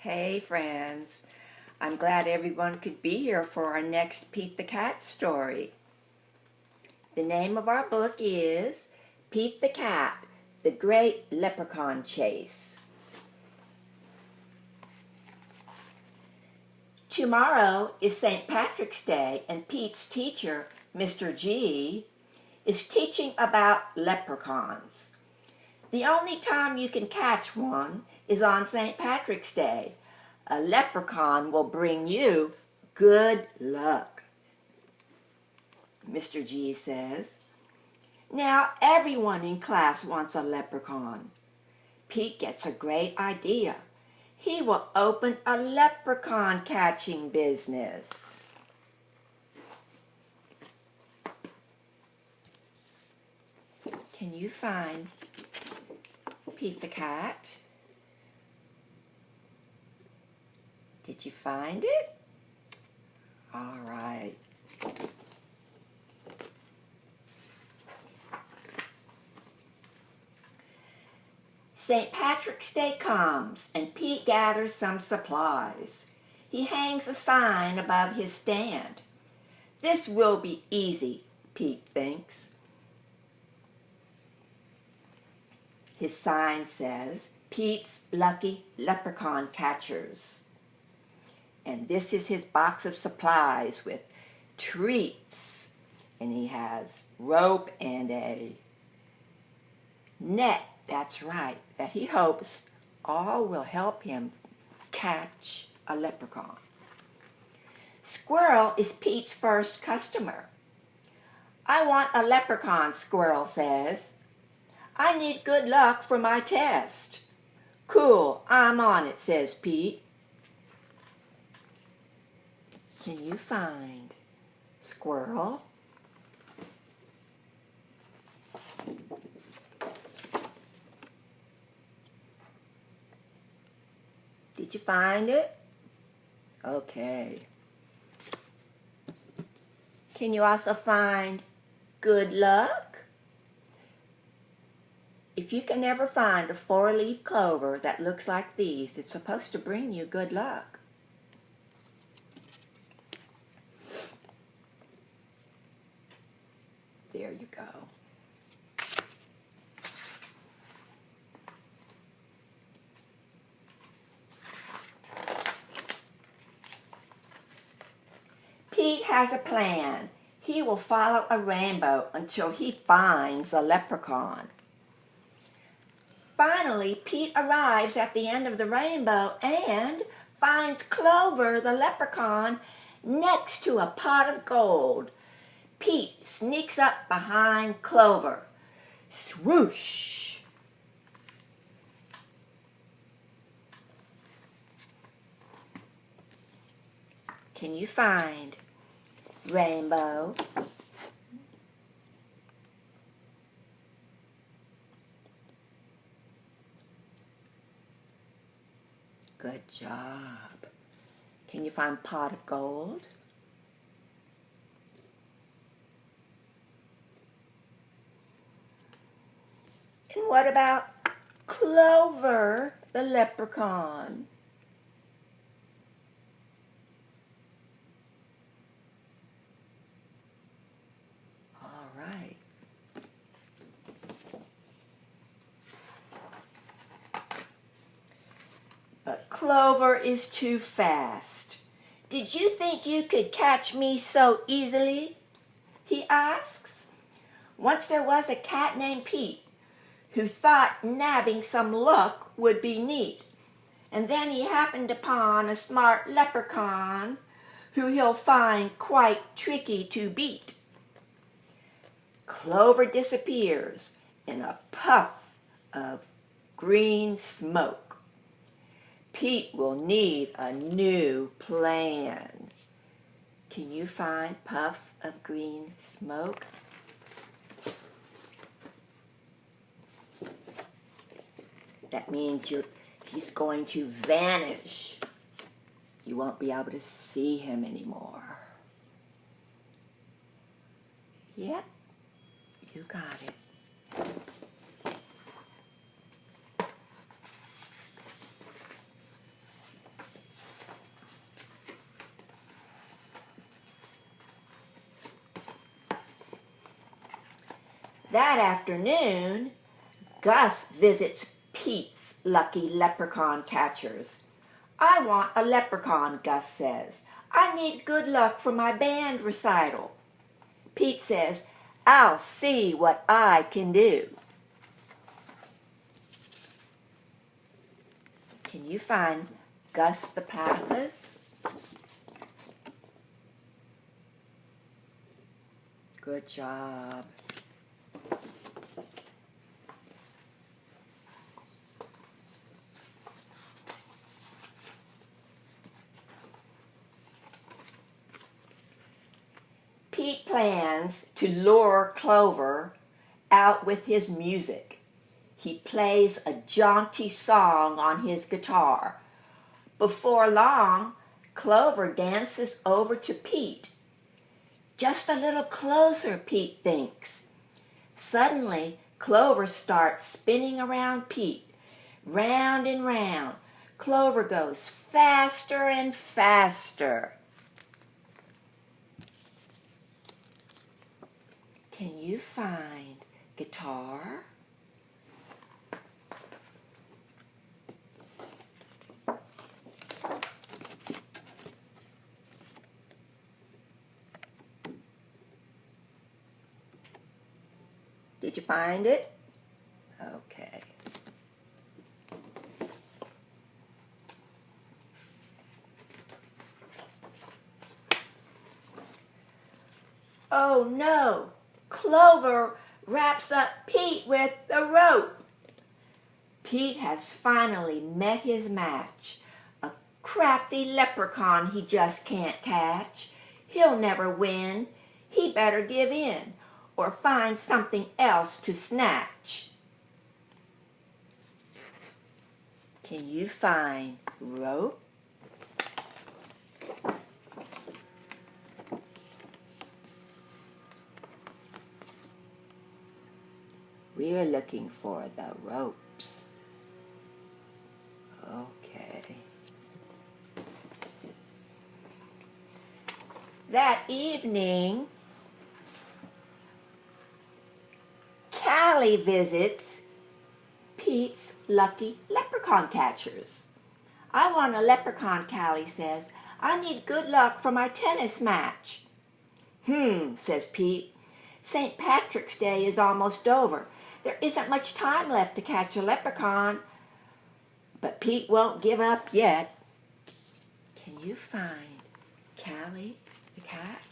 Hey friends, I'm glad everyone could be here for our next Pete the Cat story. The name of our book is Pete the Cat, The Great Leprechaun Chase. Tomorrow is St. Patrick's Day, and Pete's teacher, Mr. G, is teaching about leprechauns. The only time you can catch one is on St. Patrick's Day. A leprechaun will bring you good luck. Mr. G says, now everyone in class wants a leprechaun. Pete gets a great idea. He will open a leprechaun catching business. Can you find Pete the Cat? Did you find it? All right. St. Patrick's Day comes, and Pete gathers some supplies. He hangs a sign above his stand. This will be easy, Pete thinks. His sign says, Pete's Lucky Leprechaun Catchers. And this is his box of supplies with treats. And he has rope and a net, that's right, that he hopes all will help him catch a leprechaun. Squirrel is Pete's first customer. I want a leprechaun, Squirrel says. I need good luck for my test. Cool, I'm on it, says Pete. Can you find Squirrel? Did you find it? Okay. Can you also find good luck? If you can ever find a 4-leaf clover that looks like these, it's supposed to bring you good luck. There you go. Pete has a plan. He will follow a rainbow until he finds a leprechaun. Finally, Pete arrives at the end of the rainbow and finds Clover the leprechaun next to a pot of gold. Pete sneaks up behind Clover. Swoosh! Can you find Rainbow? Good job. Can you find Pot of Gold? And what about Clover the leprechaun? All right. But Clover is too fast. Did you think you could catch me so easily? He asks. Once there was a cat named Pete who thought nabbing some luck would be neat. And then he happened upon a smart leprechaun who he'll find quite tricky to beat. Clover disappears in a puff of green smoke. Pete will need a new plan. Can you find puff of green smoke? That means he's going to vanish. You won't be able to see him anymore. Yep, you got it. That afternoon, Gus visits Pete's lucky leprechaun catchers. I want a leprechaun, Gus says. I need good luck for my band recital. Pete says, I'll see what I can do. Can you find Gus the Platypus? Good job. Pete plans to lure Clover out with his music. He plays a jaunty song on his guitar. Before long, Clover dances over to Pete. Just a little closer, Pete thinks. Suddenly, Clover starts spinning around Pete, round and round. Clover goes faster and faster. Can you find guitar? Did you find it? Okay. Oh no! Clover wraps up Pete with the rope. Pete has finally met his match. A crafty leprechaun he just can't catch. He'll never win. He better give in or find something else to snatch. Can you find rope? We're looking for the ropes. Okay. That evening, Callie visits Pete's lucky leprechaun catchers. I want a leprechaun, Callie says. I need good luck for my tennis match. Says Pete. St. Patrick's Day is almost over. There isn't much time left to catch a leprechaun. But Pete won't give up yet. Can you find Callie the cat?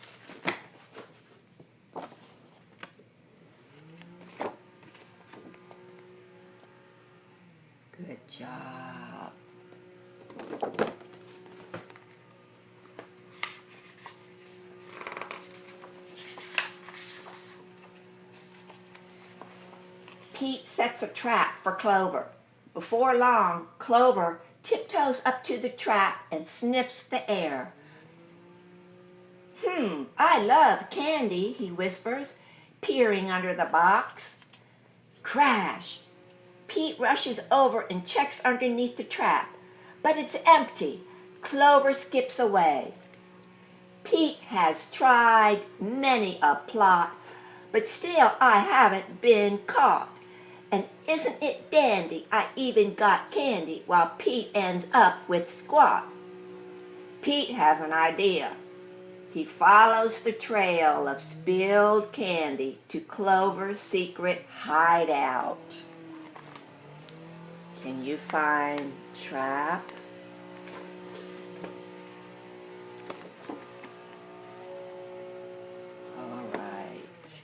Good job. Pete sets a trap for Clover. Before long, Clover tiptoes up to the trap and sniffs the air. I love candy, he whispers, peering under the box. Crash! Pete rushes over and checks underneath the trap, but it's empty. Clover skips away. Pete has tried many a plot, but still I haven't been caught. And isn't it dandy I even got candy while Pete ends up with squat? Pete has an idea. He follows the trail of spilled candy to Clover's secret hideout. Can you find trap? All right.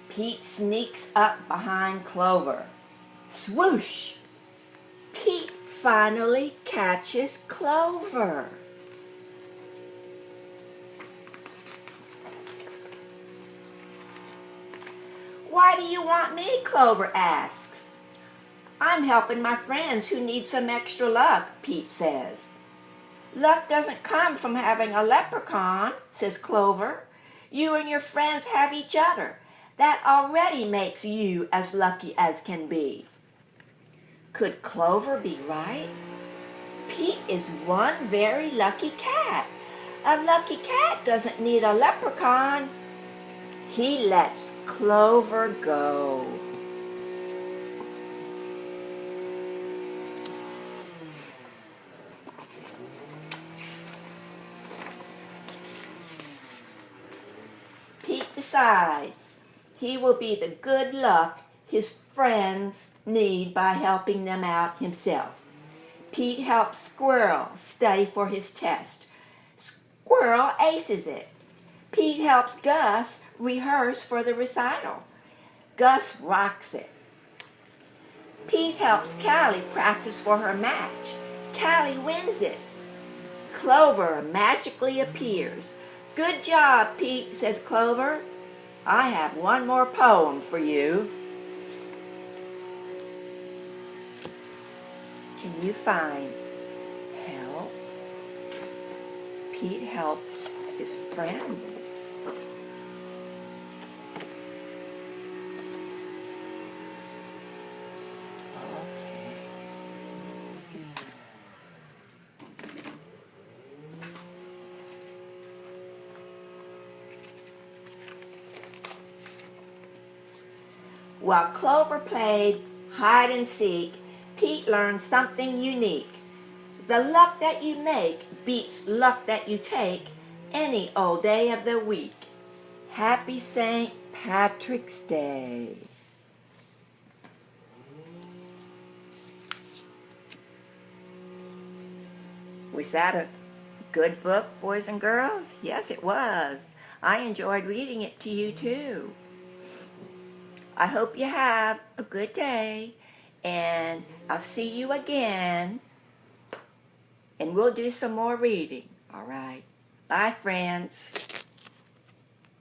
Pete sneaks up behind Clover. Swoosh! Pete finally catches Clover. Why do you want me? Clover asks. I'm helping my friends who need some extra luck, Pete says. Luck doesn't come from having a leprechaun, says Clover. You and your friends have each other. That already makes you as lucky as can be. Could Clover be right? Pete is one very lucky cat. A lucky cat doesn't need a leprechaun. He lets Clover go. Pete decides he will be the good luck his friends need by helping them out himself. Pete helps Squirrel study for his test. Squirrel aces it. Pete helps Gus rehearse for the recital. Gus rocks it. Pete helps Callie practice for her match. Callie wins it. Clover magically appears. "Good job, Pete," says Clover. "I have one more poem for you." Can you find help? Pete helps his friends. While Clover played hide and seek, Pete learned something unique. The luck that you make beats luck that you take any old day of the week. Happy St. Patrick's Day. Was that a good book, boys and girls? Yes, it was. I enjoyed reading it to you too. I hope you have a good day, and I'll see you again, and we'll do some more reading. All right. Bye, friends.